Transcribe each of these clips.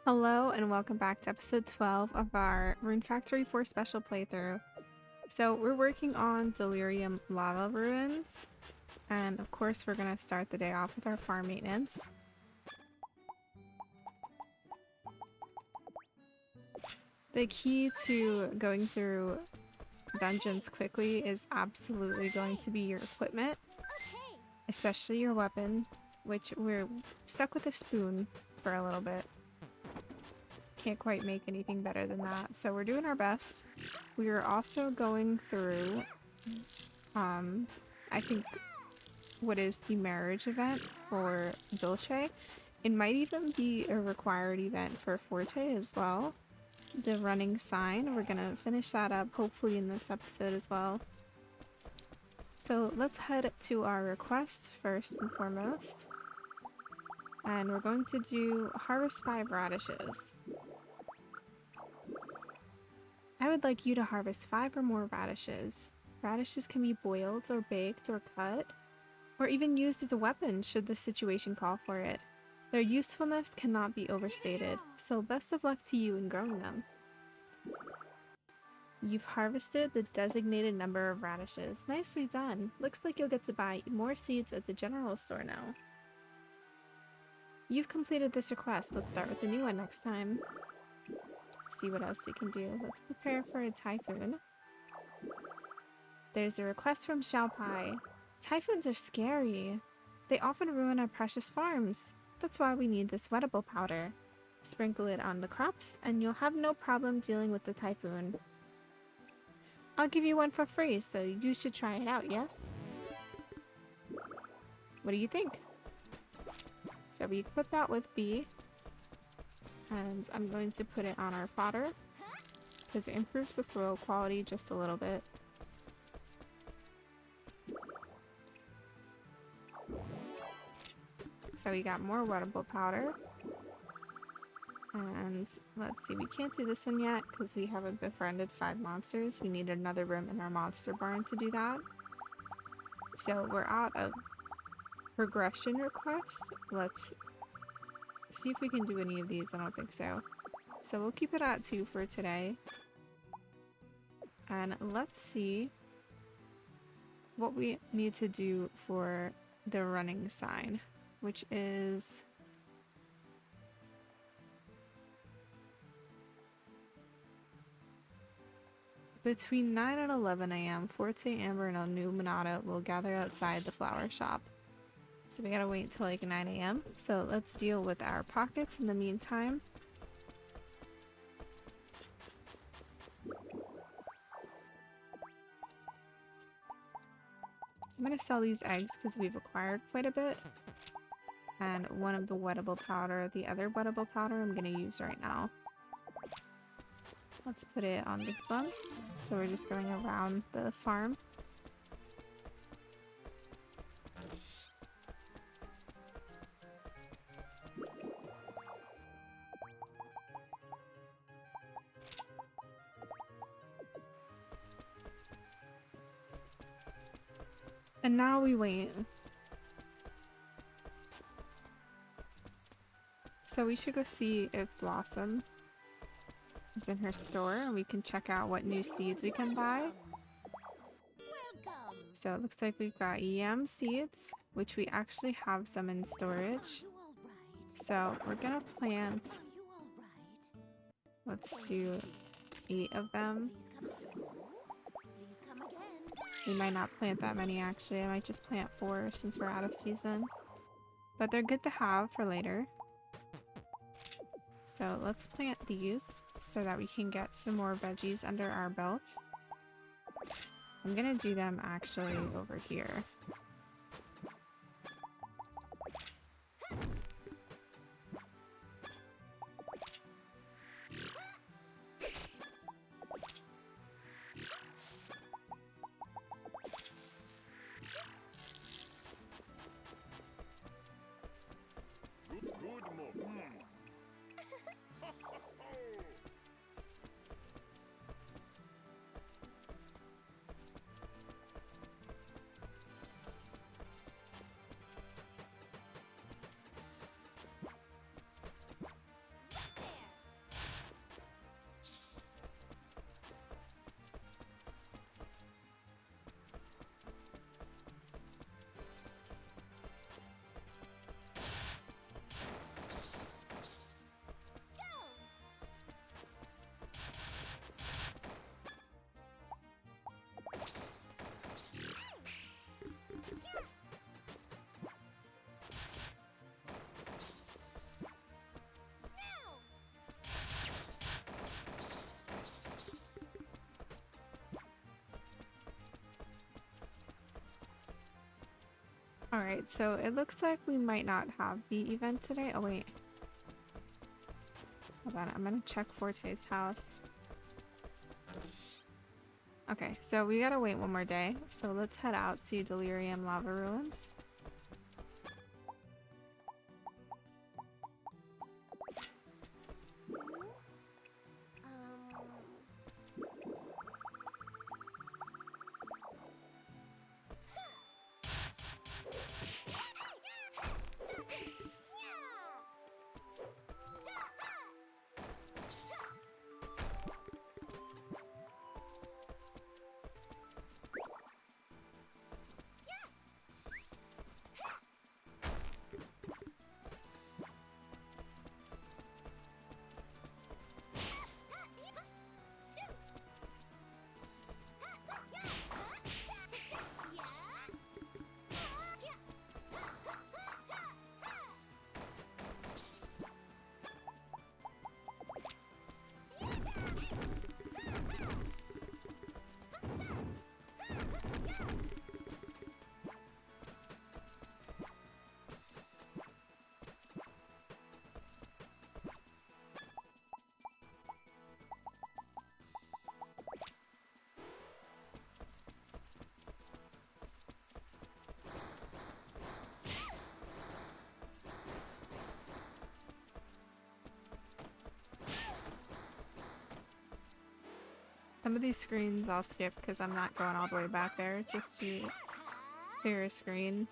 Hello and welcome back to episode 12 of our Rune Factory 4 special playthrough. So we're working on Delirium lava ruins, and of course we're going to start the day off with our farm maintenance. The key to going through dungeons quickly is absolutely going to be your equipment, especially your weapon, which we're stuck with a spoon for a little bit. Can't quite make anything better than that, so we're doing our best. We are also going through I think what is the marriage event for Dulce. It might even be a required event for Forte as well. The running sign, we're gonna finish that up hopefully in this episode as well. So let's head to our request first and foremost, and we're going to do harvest 5 radishes. I would like you to harvest 5 or more radishes. Radishes can be boiled or baked or cut, or even used as a weapon should the situation call for it. Their usefulness cannot be overstated, so best of luck to you in growing them. You've harvested the designated number of radishes. Nicely done. Looks like you'll get to buy more seeds at the general store now. You've completed this request. Let's start with the new one next time. Let's see what else we can do. Let's prepare for a typhoon. There's a request from Xiaopai. Typhoons are scary. They often ruin our precious farms. That's why we need this wettable powder. Sprinkle it on the crops and you'll have no problem dealing with the typhoon. I'll give you one for free, so you should try it out, yes? What do you think? So we equip that with B. And I'm going to put it on our fodder because it improves the soil quality just a little bit. So we got more wettable powder. And let's see, we can't do this one yet because we haven't befriended 5 monsters. We need another room in our monster barn to do that. So we're out of progression requests. Let's see if we can do any of these. I don't think so. So we'll keep it at 2 for today. And let's see what we need to do for the running sign, which is between 9 and 11 a.m. Forte, Amber, and Illuminata will gather outside the flower shop. So we gotta wait till like 9 a.m. So let's deal with our pockets in the meantime. I'm gonna sell these eggs because we've acquired quite a bit. And one of the wettable powder, the other wettable powder I'm gonna use right now. Let's put it on this one. So we're just going around the farm. And now we wait. So we should go see if Blossom is in her store and we can check out what new seeds we can buy. So it looks like we've got EM seeds, which we actually have some in storage. So we're gonna plant, let's do 8 of them. We might not plant that many actually, I might just plant 4 since we're out of season. But they're good to have for later. So let's plant these so that we can get some more veggies under our belt. I'm gonna do them actually over here. Alright, so it looks like we might not have the event today. Oh wait. Hold on, I'm gonna check Forte's house. Okay, so we gotta wait one more day. So let's head out to Delirium Lava Ruins. Some of these screens I'll skip because I'm not going all the way back there just to clear a screen.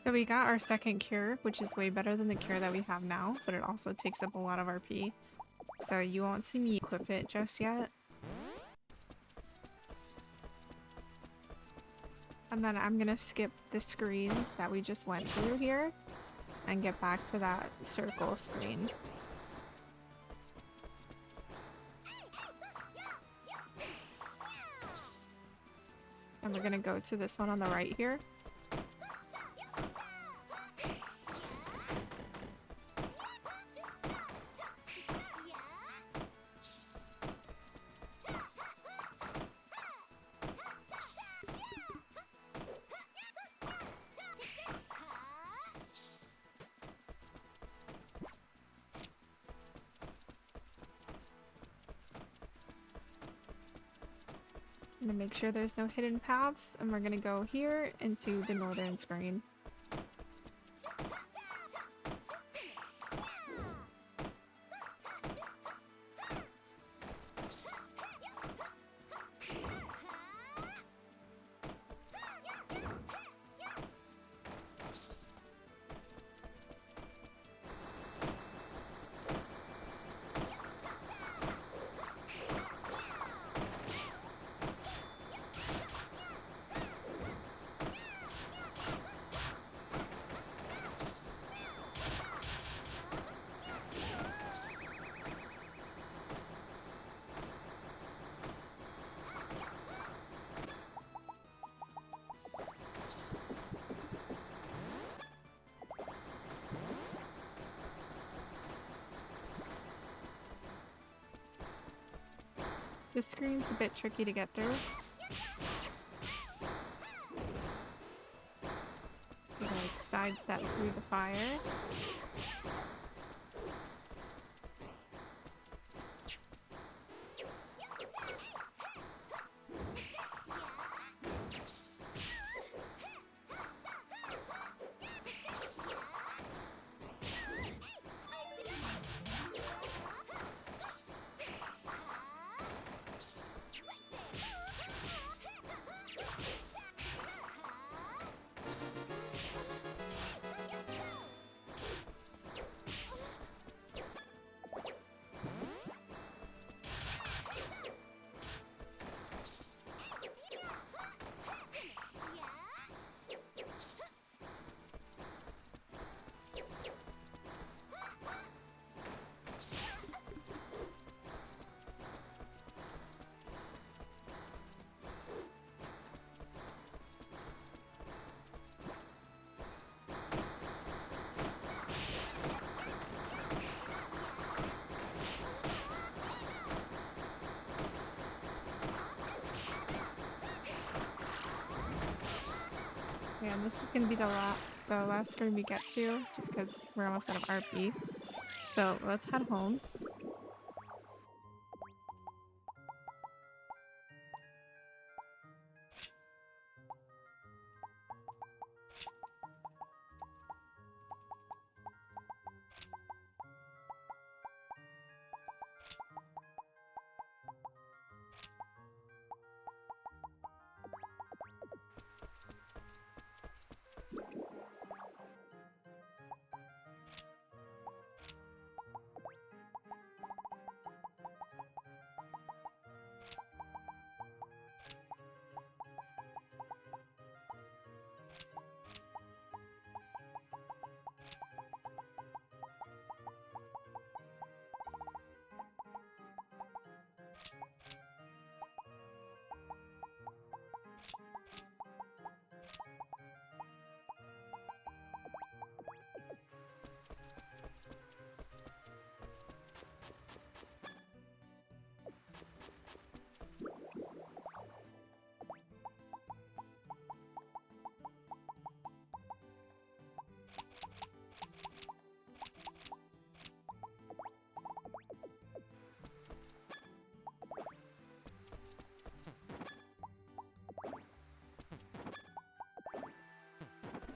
So we got our second cure, which is way better than the cure that we have now, but it also takes up a lot of RP. So you won't see me equip it just yet. And then I'm gonna skip the screens that we just went through here and get back to that circle screen. And we're gonna go to this one on the right here. I'm gonna make sure there's no hidden paths, and we're gonna go here into the northern screen. This screen's a bit tricky to get through. Like sidestep through the fire. Yeah, and this is gonna be the last screen we get to, just because we're almost out of RP. So let's head home.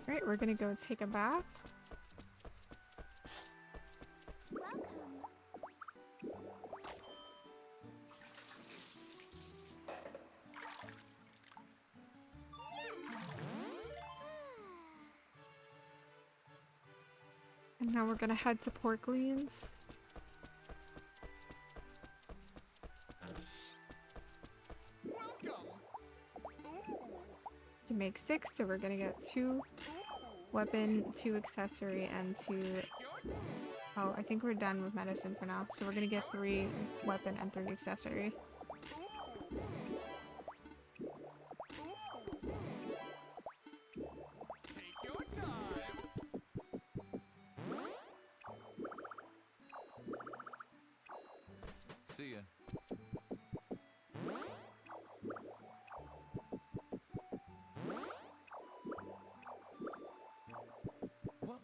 Alright, we're gonna go take a bath. And now we're gonna head to Porkleans. To make 6, so we're gonna get 2 weapon, 2 accessory, and 2... Oh, I think we're done with medicine for now. So we're gonna get 3 weapon and 3 accessory. See ya. What?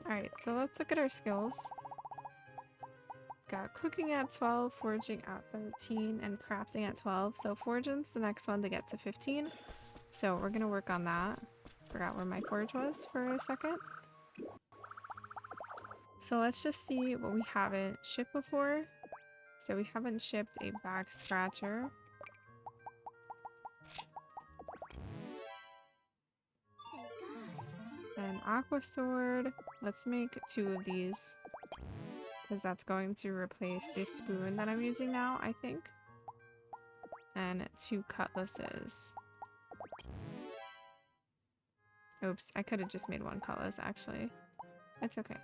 Alright, so let's look at our skills. Got cooking at 12, foraging at 13, and crafting at 12. So foraging's the next one to get to 15. So we're gonna work on that. Forgot where my forge was for a second. So let's just see what we haven't shipped before. So we haven't shipped a back scratcher. An aqua sword. Let's make 2 of these. Because that's going to replace this spoon that I'm using now, I think. And 2 cutlasses. Oops, I could have just made 1 cutlass, actually. It's okay.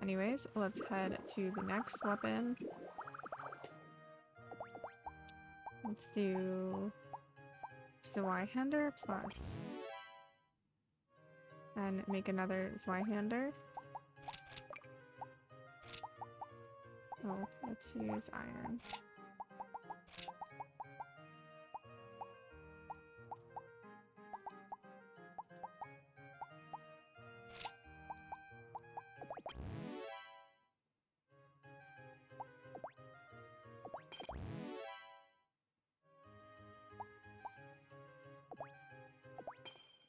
Anyways, let's head to the next weapon. Let's do Zweihander plus. And make another Zweihander. Oh, let's use iron.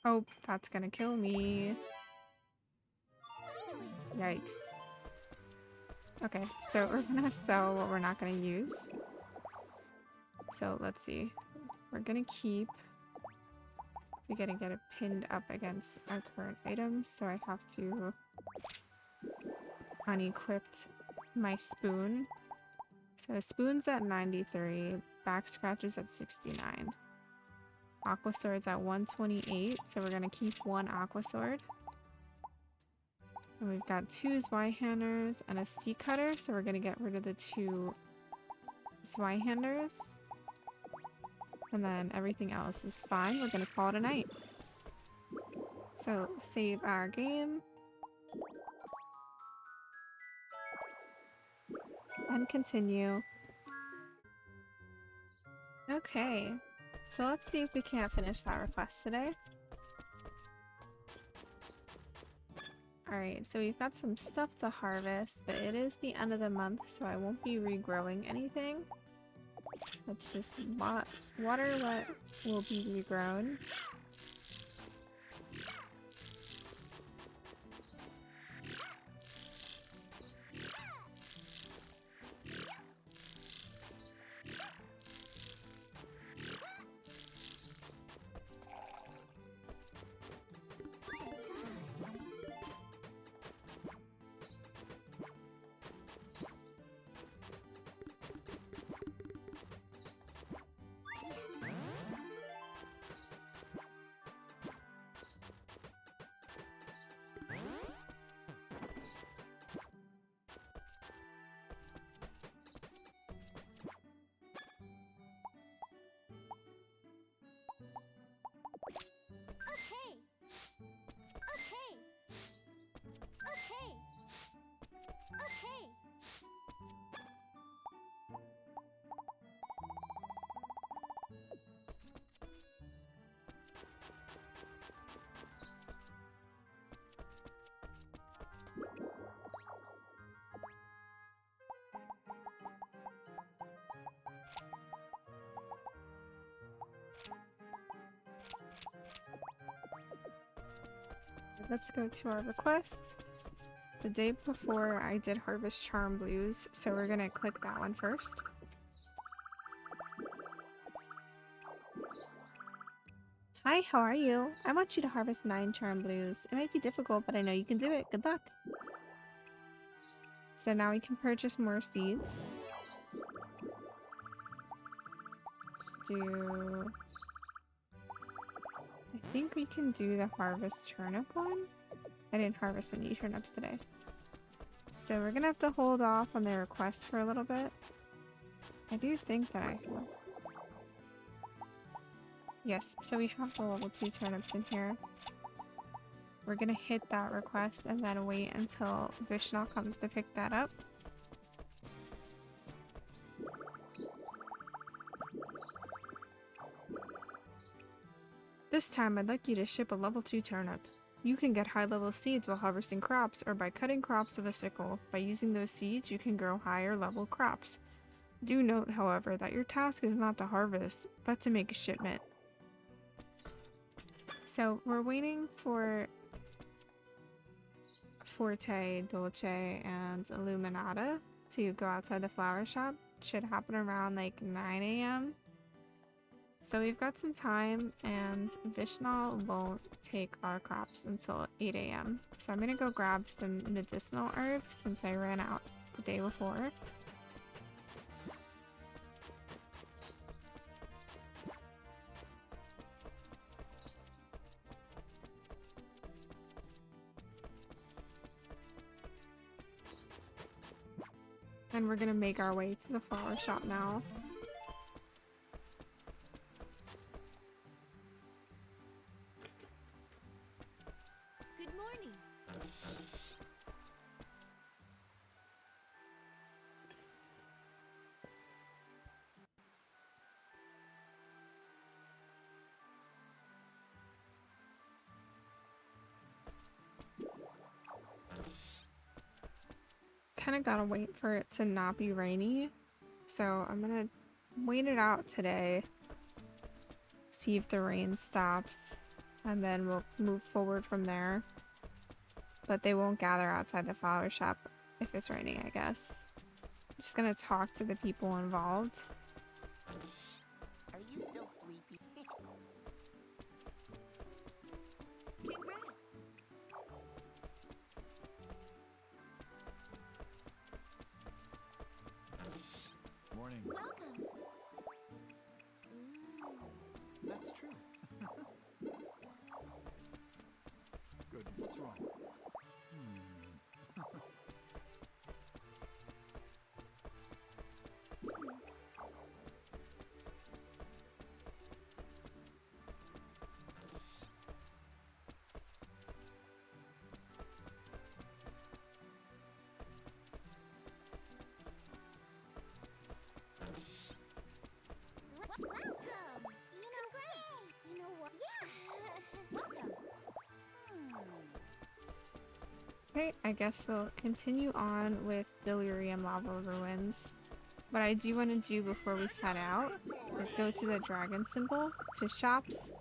Oh, that's gonna kill me. Yikes. Okay, so we're gonna sell what we're not gonna use. So let's see. We're gonna keep... We're gonna get it pinned up against our current items, so I have to unequip my spoon. So spoon's at 93, back scratches at 69. Aqua sword's at 128, so we're gonna keep 1 aqua sword. And we've got 2 Zweihanders and a sea cutter, so we're gonna get rid of the 2 Zweihanders. And then everything else is fine. We're gonna call it a night. So save our game. And continue. Okay. So let's see if we can't finish that request today. Alright, so we've got some stuff to harvest, but it is the end of the month, so I won't be regrowing anything. Let's just water what will be regrown. Let's go to our request. The day before I did harvest charm blues, so we're gonna click that one first. Hi, how are you? I want you to harvest 9 charm blues. It might be difficult, but I know you can do it. Good luck. So now we can purchase more seeds. Let's do... I think we can do the harvest turnip one. I didn't harvest any turnips today. So we're gonna have to hold off on the request for a little bit. I do think that I have... Yes, so we have the level 2 turnips in here. We're gonna hit that request and then wait until Vishnu comes to pick that up. This time I'd like you to ship a level 2 turnip. You can get high level seeds while harvesting crops or by cutting crops with a sickle. By using those seeds you can grow higher level crops. Do note, however, that your task is not to harvest, but to make a shipment. So we're waiting for Forte, Dolce, and Illuminata to go outside the flower shop. Should happen around like 9 a.m. So we've got some time, and Vishnu won't take our crops until 8 a.m. So I'm gonna go grab some medicinal herbs since I ran out the day before. And we're gonna make our way to the flower shop now. Good morning. Kind of gotta wait for it to not be rainy, so I'm gonna wait it out today, see if the rain stops, and then we'll move forward from there. But they won't gather outside the flower shop if it's raining, I guess. I'm just gonna talk to the people involved. Are you still sleepy? Congrats. Morning. Welcome. That's true. Good. What's wrong? Welcome. You know, congrats. You know what? Yeah. Welcome. Okay, I guess we'll continue on with Delirium Lava Ruins. What I do want to do before we head out is go to the dragon symbol, to shops,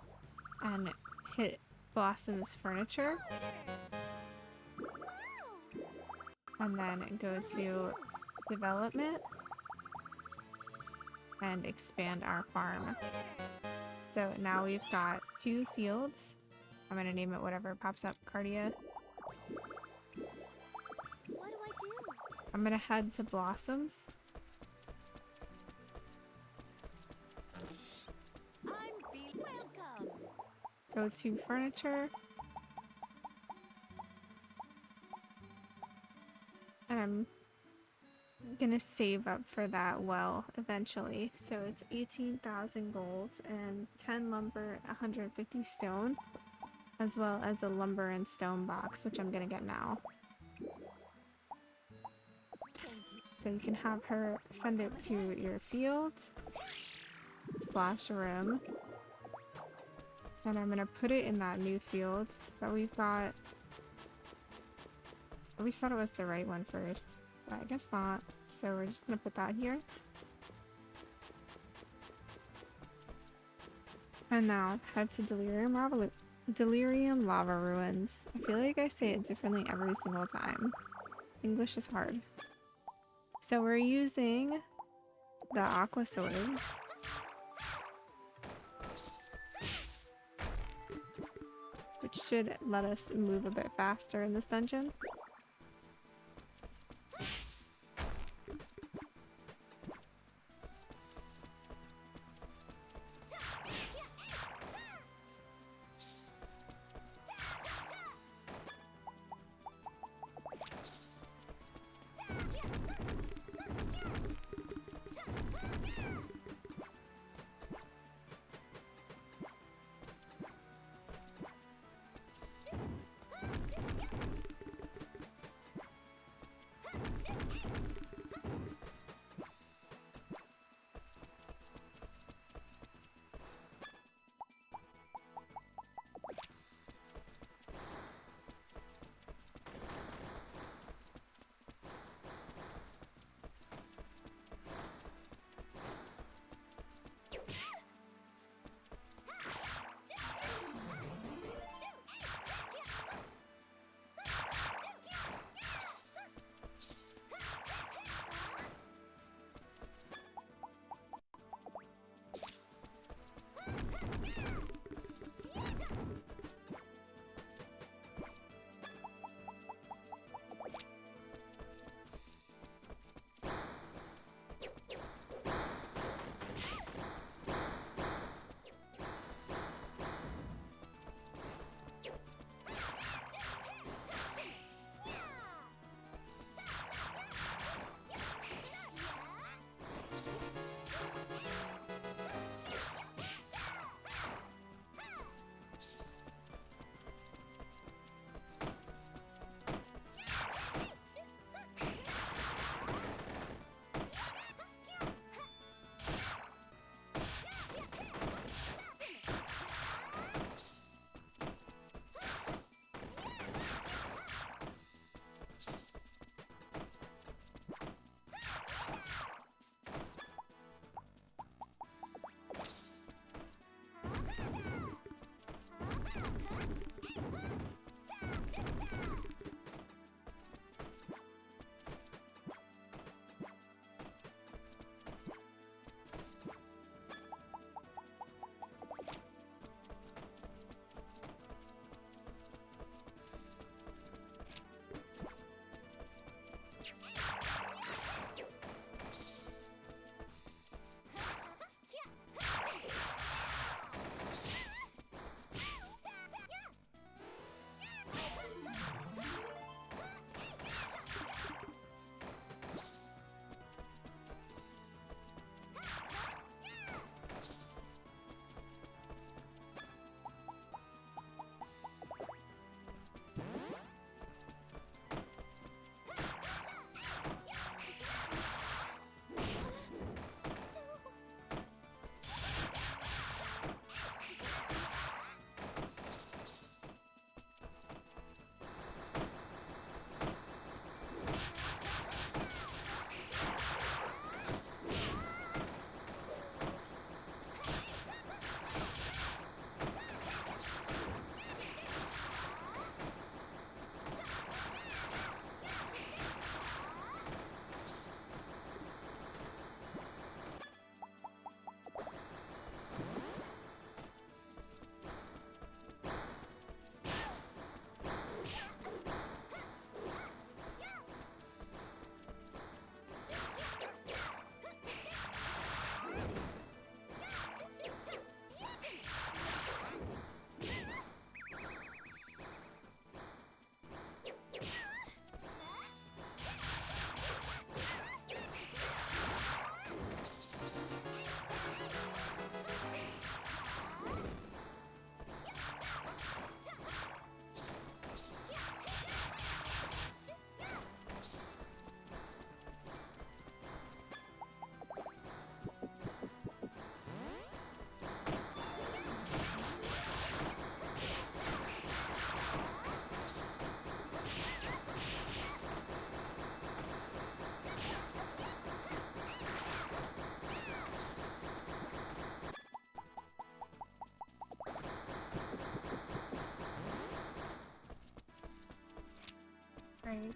and hit Blossom's furniture, and then go to development and expand our farm. So now we've got 2 fields. I'm gonna name it whatever pops up, Cardia. What do I do? I'm gonna head to Blossoms. I'm feeling welcome. Go to furniture. And I'm gonna save up for that well eventually. So it's 18,000 gold and 10 lumber, 150 stone, as well as a lumber and stone box, which I'm gonna get now. Thank you. So you can have her send it to your field / room. And I'm gonna put it in that new field that we've got. I always thought it was the right one first, but I guess not. So we're just gonna put that here. And now head to Delirium Lava Ruins. I feel like I say it differently every single time. English is hard. So we're using the aqua sword. Which should let us move a bit faster in this dungeon.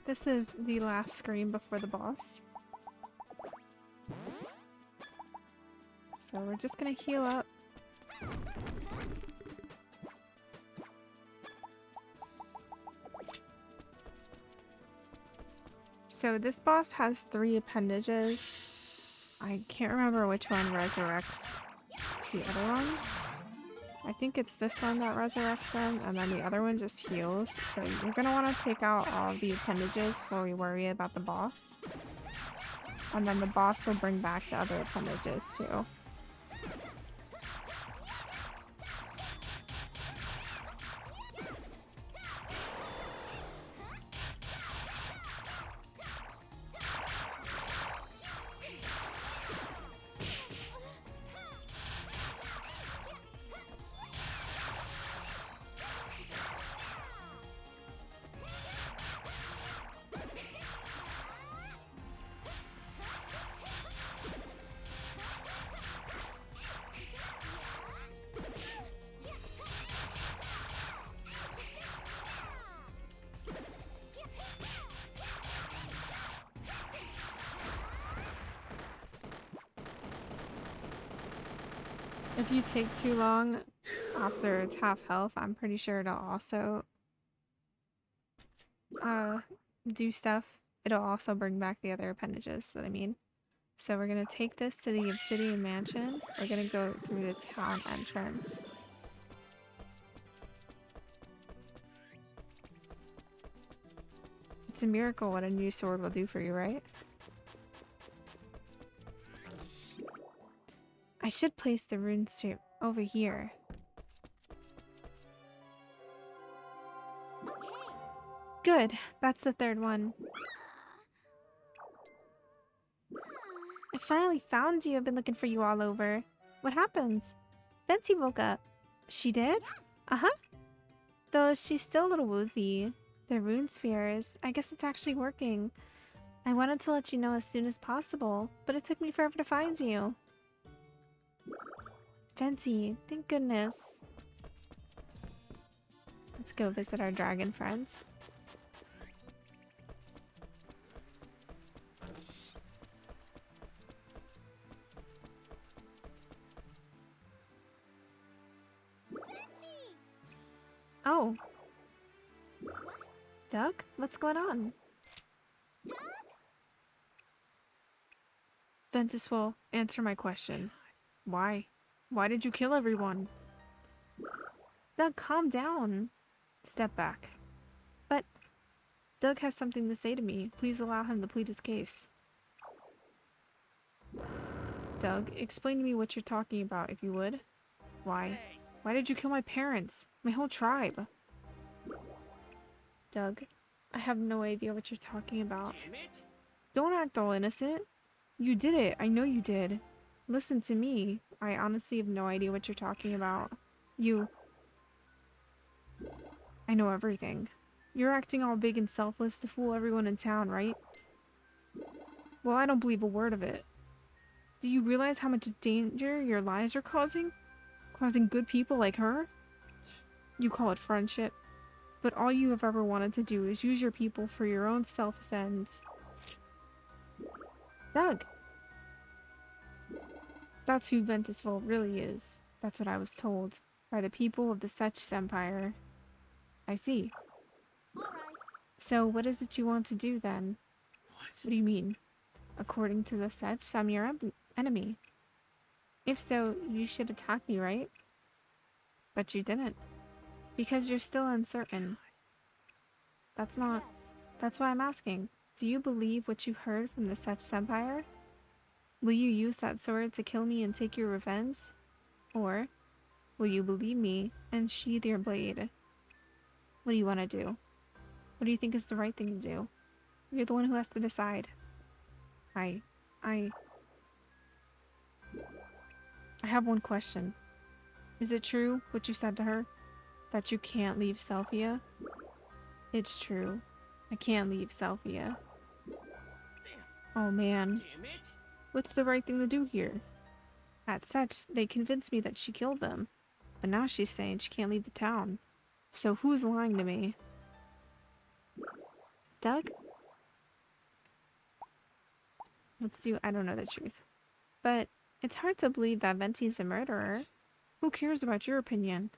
This is the last screen before the boss. So we're just gonna heal up. So this boss has 3 appendages. I can't remember which one resurrects the other ones. I think it's this one that resurrects them, and then the other one just heals. So you're gonna want to take out all of the appendages before we worry about the boss. And then the boss will bring back the other appendages too. If you take too long after it's half health, I'm pretty sure it'll also do stuff. It'll also bring back the other appendages, what I mean. So we're gonna take this to the Obsidian Mansion. We're gonna go through the town entrance. It's a miracle what a new sword will do for you, right? I should place the rune strip over here. Good, that's the 3rd one. I finally found you. I've been looking for you all over. What happens? Fancy woke up. She did? Uh-huh. Though she's still a little woozy. The rune spheres. I guess it's actually working. I wanted to let you know as soon as possible, but it took me forever to find you. Fancy, thank goodness. Let's go visit our dragon friends. Oh. Doug? What's going on? Ventus will answer my question. Why? Why did you kill everyone? Doug, calm down. Step back. But Doug has something to say to me. Please allow him to plead his case. Doug, explain to me what you're talking about, if you would. Why? Why did you kill my parents? My whole tribe? Doug, I have no idea what you're talking about. Damn it! Don't act all innocent. You did it. I know you did. Listen to me. I honestly have no idea what you're talking about. I know everything. You're acting all big and selfless to fool everyone in town, right? Well, I don't believe a word of it. Do you realize how much danger your lies are causing? Causing good people like her? You call it friendship. But all you have ever wanted to do is use your people for your own selfish ends. Doug! That's who Ventusville really is. That's what I was told. By the people of the Setch Empire. I see. Alright. So what is it you want to do then? What? What do you mean? According to the Setch, I'm your enemy. If so, you should attack me, right? But you didn't. Because you're still uncertain. That's not... That's why I'm asking. Do you believe what you heard from the Setch Empire? Will you use that sword to kill me and take your revenge? Or will you believe me and sheathe your blade? What do you want to do? What do you think is the right thing to do? You're the one who has to decide. I have one question. Is it true what you said to her? That you can't leave Selphia? It's true. I can't leave Selphia. Oh man. Damn it! What's the right thing to do here? At Setch, they convinced me that she killed them. But now she's saying she can't leave the town. So who's lying to me? Doug? Let's do I don't know the truth. But it's hard to believe that Venti's a murderer. Who cares about your opinion?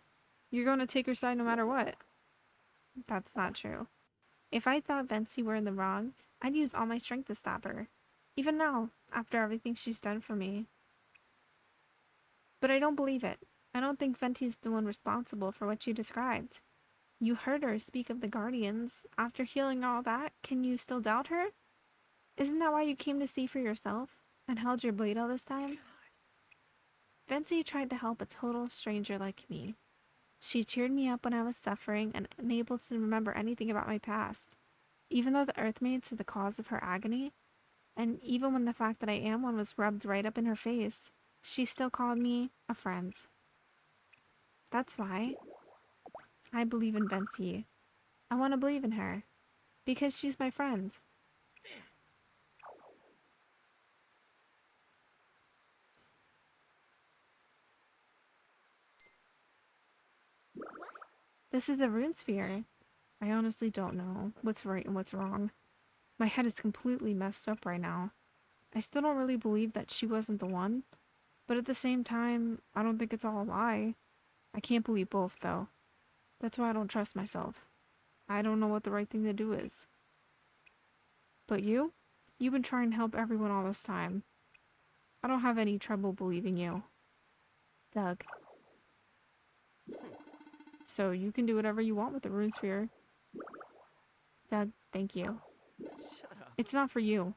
You're going to take her side no matter what. That's not true. If I thought Venti were in the wrong, I'd use all my strength to stop her. Even now, after everything she's done for me. But I don't believe it. I don't think Venti's the one responsible for what you described. You heard her speak of the Guardians. After healing all that, can you still doubt her? Isn't that why you came to see for yourself and held your blade all this time? Venti tried to help a total stranger like me. She cheered me up when I was suffering and unable to remember anything about my past. Even though the Earthmaids are the cause of her agony, and even when the fact that I am one was rubbed right up in her face, she still called me a friend. That's why I believe in Venti. I want to believe in her, because she's my friend. This is a rune sphere. I honestly don't know what's right and what's wrong. My head is completely messed up right now. I still don't really believe that she wasn't the one, but at the same time, I don't think it's all a lie. I can't believe both, though. That's why I don't trust myself. I don't know what the right thing to do is. But you? You've been trying to help everyone all this time. I don't have any trouble believing you. Doug. So you can do whatever you want with the rune sphere. Doug, thank you. Shut up. It's not for you.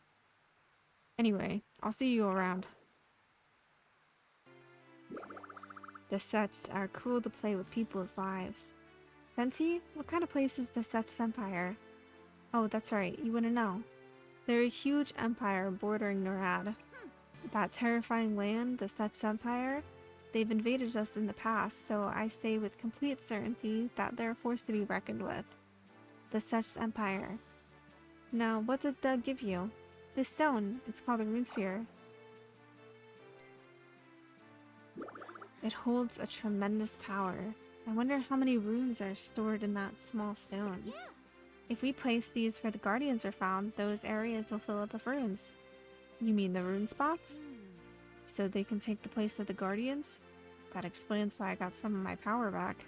Anyway, I'll see you around. The sets are cruel to play with people's lives. Venti, what kind of place is the Setch Empire? Oh, that's right, you wouldn't know. They're a huge empire bordering Norad. That terrifying land, the Setch Empire, they've invaded us in the past, so I say with complete certainty that they're a force to be reckoned with. The Setch Empire. Now, what did Doug give you? This stone, it's called the Rune Sphere. It holds a tremendous power. I wonder how many runes are stored in that small stone. Yeah. If we place these where the Guardians are found, those areas will fill up with runes. You mean the rune spots? So they can take the place of the Guardians? That explains why I got some of my power back.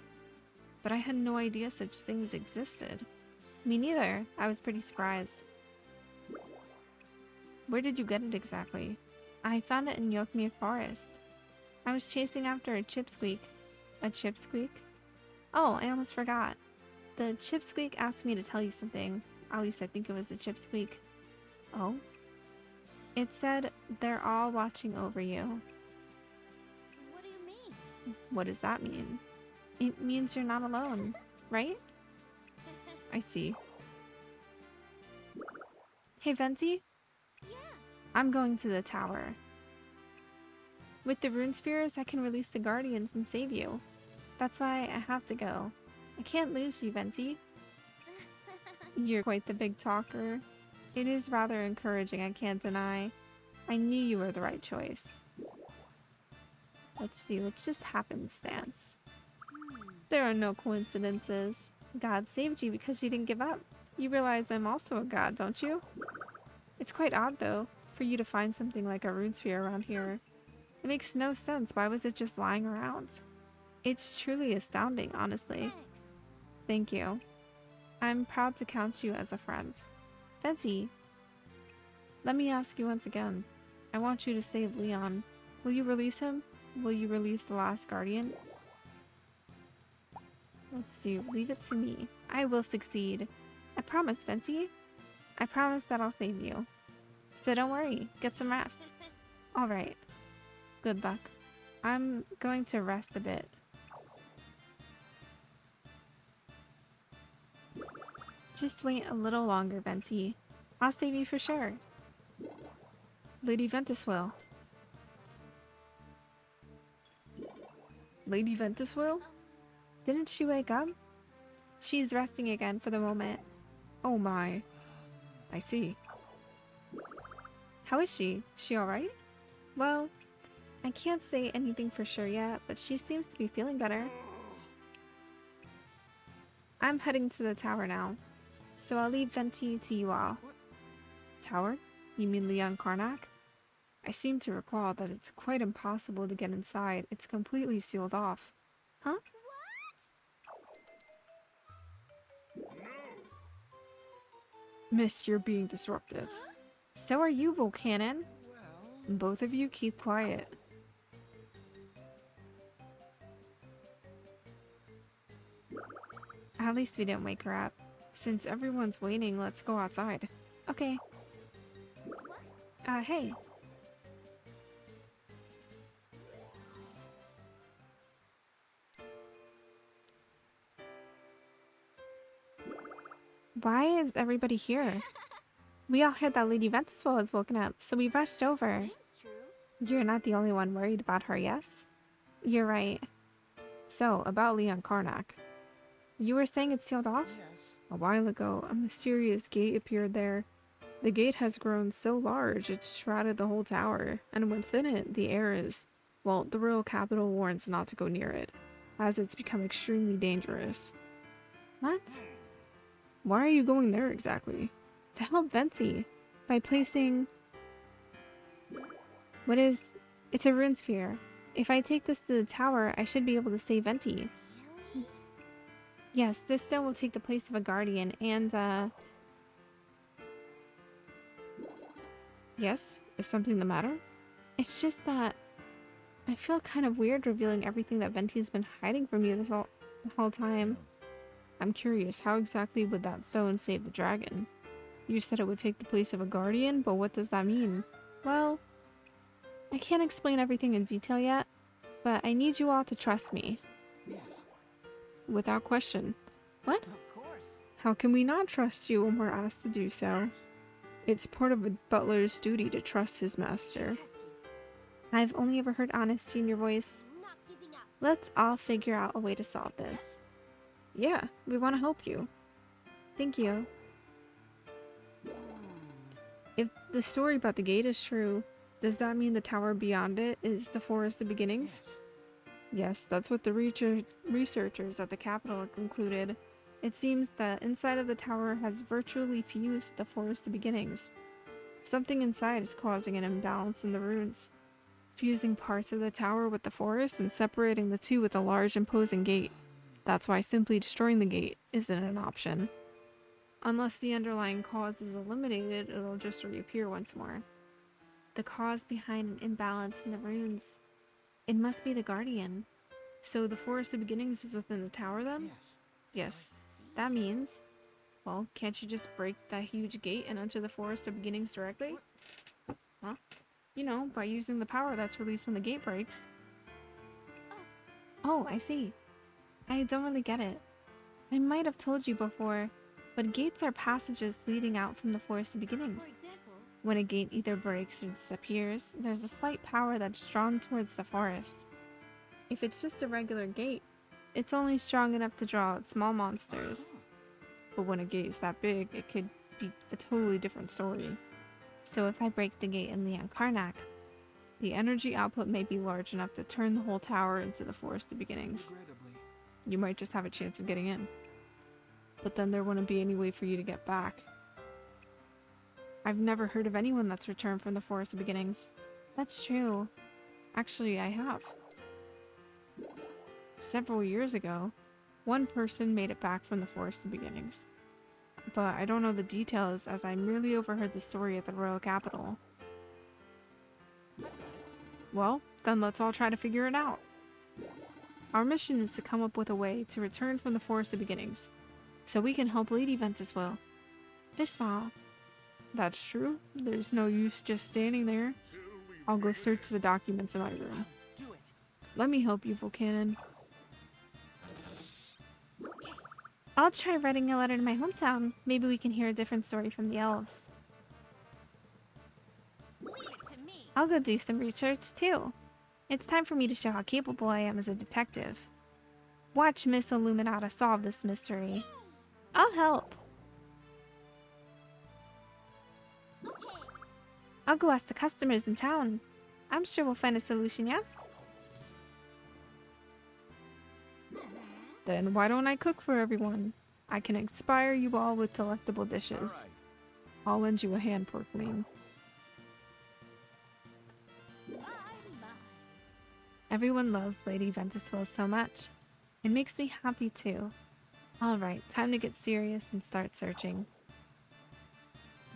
But I had no idea such things existed. Me neither. I was pretty surprised. Where did you get it exactly? I found it in Yokmir Forest. I was chasing after a chipsqueak. A chipsqueak? Oh, I almost forgot. The chipsqueak asked me to tell you something. At least I think it was the chipsqueak. Oh? It said they're all watching over you. What do you mean? What does that mean? It means you're not alone, right? I see. Hey, Venti? Yeah. I'm going to the tower. With the rune spheres, I can release the Guardians and save you. That's why I have to go. I can't lose you, Venti. You're quite the big talker. It is rather encouraging, I can't deny. I knew you were the right choice. Let's see, it's just happenstance. There are no coincidences. God saved you because you didn't give up. You realize I'm also a god, don't you? It's quite odd, though, for you to find something like a rune sphere around here. It makes no sense. Why was it just lying around? It's truly astounding, honestly. Thanks. Thank you. I'm proud to count you as a friend. Venti, let me ask you once again. I want you to save Leon. Will you release him? Will you release the last Guardian? Let's see, leave it to me. I will succeed. I promise, Venti. I promise that I'll save you. So don't worry, get some rest. Alright. Good luck. I'm going to rest a bit. Just wait a little longer, Venti. I'll save you for sure. Lady Ventuswil. Lady Ventuswil? Didn't she wake up? She's resting again for the moment. Oh my. I see. How is she? She alright? Well, I can't say anything for sure yet, but she seems to be feeling better. I'm heading to the tower now, so I'll leave Venti to you all. Tower? You mean Leon Karnak? I seem to recall that it's quite impossible to get inside. It's completely sealed off. Huh? Miss, you're being disruptive. So are you, Volcanon. Well, Both of you keep quiet. At least we didn't wake her up. Since everyone's waiting, let's go outside. Okay. Hey. Why is everybody here? We all heard that Lady Ventuswell was woken up, so we rushed over. Seems true. You're not the only one worried about her, yes? You're right. So, about Leon Karnak. You were saying it's sealed off? yes. A while ago, a mysterious gate appeared there. The gate has grown so large it's shrouded the whole tower, and within it, the air is... Well, the royal capital warns not to go near it, as it's become extremely dangerous. What? Why are you going there exactly? To help Venti, by placing... What is... It's a rune sphere. If I take this to the tower, I should be able to save Venti. Really? Yes, this stone will take the place of a guardian, and, Yes? Is something the matter? It's just that... I feel kind of weird revealing everything that Venti's been hiding from you the whole time. I'm curious, how exactly would that stone save the dragon? You said it would take the place of a guardian, but what does that mean? Well, I can't explain everything in detail yet, but I need you all to trust me. Yes. Without question. What? Of course. How can we not trust you when we're asked to do so? It's part of a butler's duty to trust his master. Testy. I've only ever heard honesty in your voice. Not giving up. Let's all figure out a way to solve this. Yeah, we want to help you. Thank you. If the story about the gate is true, does that mean the tower beyond it is the Forest of Beginnings? Yes. Yes, that's what the researchers at the capital concluded. It seems that inside of the tower has virtually fused with the Forest of Beginnings. Something inside is causing an imbalance in the runes, fusing parts of the tower with the forest and separating the two with a large imposing gate. That's why simply destroying the gate isn't an option. Unless the underlying cause is eliminated, it'll just reappear once more. The cause behind an imbalance in the runes. It must be the Guardian. So the Forest of Beginnings is within the tower then? Yes. Yes. That means... Well, can't you just break that huge gate and enter the Forest of Beginnings directly? Huh? You know, by using the power that's released when the gate breaks. Oh, I see. I don't really get it. I might have told you before, but gates are passages leading out from the Forest of For Beginnings. example, When a gate either breaks or disappears, there's a slight power that's drawn towards the forest. If it's just a regular gate, it's only strong enough to draw out small monsters. But when a gate is that big, it could be a totally different story. So if I break the gate in Leon Karnak, the energy output may be large enough to turn the whole tower into the Forest of Beginnings. Regrettably. You might just have a chance of getting in. But then there wouldn't be any way for you to get back. I've never heard of anyone that's returned from the Forest of Beginnings. That's true. Actually, I have. Several years ago, one person made it back from the Forest of Beginnings. But I don't know the details as I merely overheard the story at the royal capital. Well, then let's all try to figure it out. Our mission is to come up with a way to return from the Forest of Beginnings, so we can help Lady Ventuswell. Vishnu. That's true. There's no use just standing there. I'll go search the documents in my room. Do it. Let me help you, Volcanon. I'll try writing a letter to my hometown. Maybe we can hear a different story from the elves. leave it to me. I'll go do some research too. It's time for me to show how capable I am as a detective. Watch Miss Illuminata solve this mystery. I'll help. Okay. I'll go ask the customers in town. I'm sure we'll find a solution, yes? Then why don't I cook for everyone? I can inspire you all with delectable dishes. All right. I'll lend you a hand, Porklean. Everyone loves Lady Ventusville so much. It makes me happy too. Alright, time to get serious and start searching.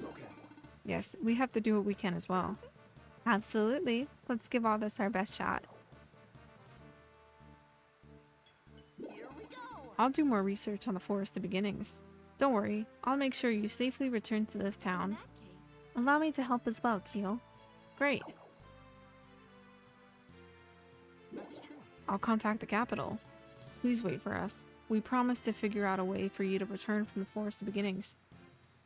Okay. Yes, we have to do what we can as well. Absolutely. Let's give all this our best shot. Here we go. I'll do more research on the Forest of Beginnings. Don't worry, I'll make sure you safely return to this In town. that case, Allow me to help as well, Keel. Great. That's true. I'll contact the capital. Please wait for us. We promise to figure out a way for you to return from the Forest of Beginnings.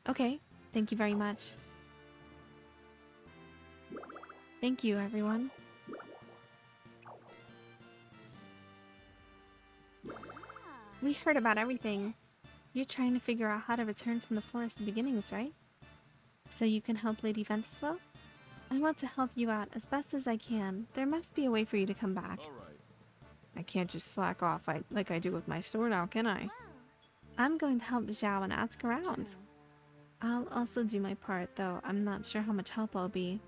Okay, thank you very much. Thank you, everyone. ah, We heard about everything. You're trying to figure out how to return from the Forest of Beginnings, right? So you can help Lady Ventusville? I want to help you out as best as I can. There must be a way for you to come back. All right. I can't just slack off like I do with my store now, can I? wow. I'm going to help Zhao and ask around. I'll also do my part, though I'm not sure how much help I'll be.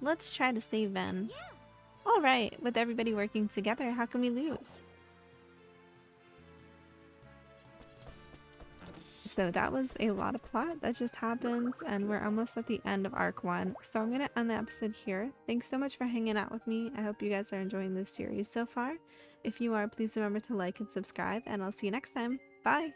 Let's try to save Ven. Yeah. Alright, with everybody working together, how can we lose? So that was a lot of plot that just happened, and we're almost at the end of Arc 1. So I'm going to end the episode here. Thanks so much for hanging out with me. I hope you guys are enjoying this series so far. If you are, please remember to like and subscribe, and I'll see you next time. Bye!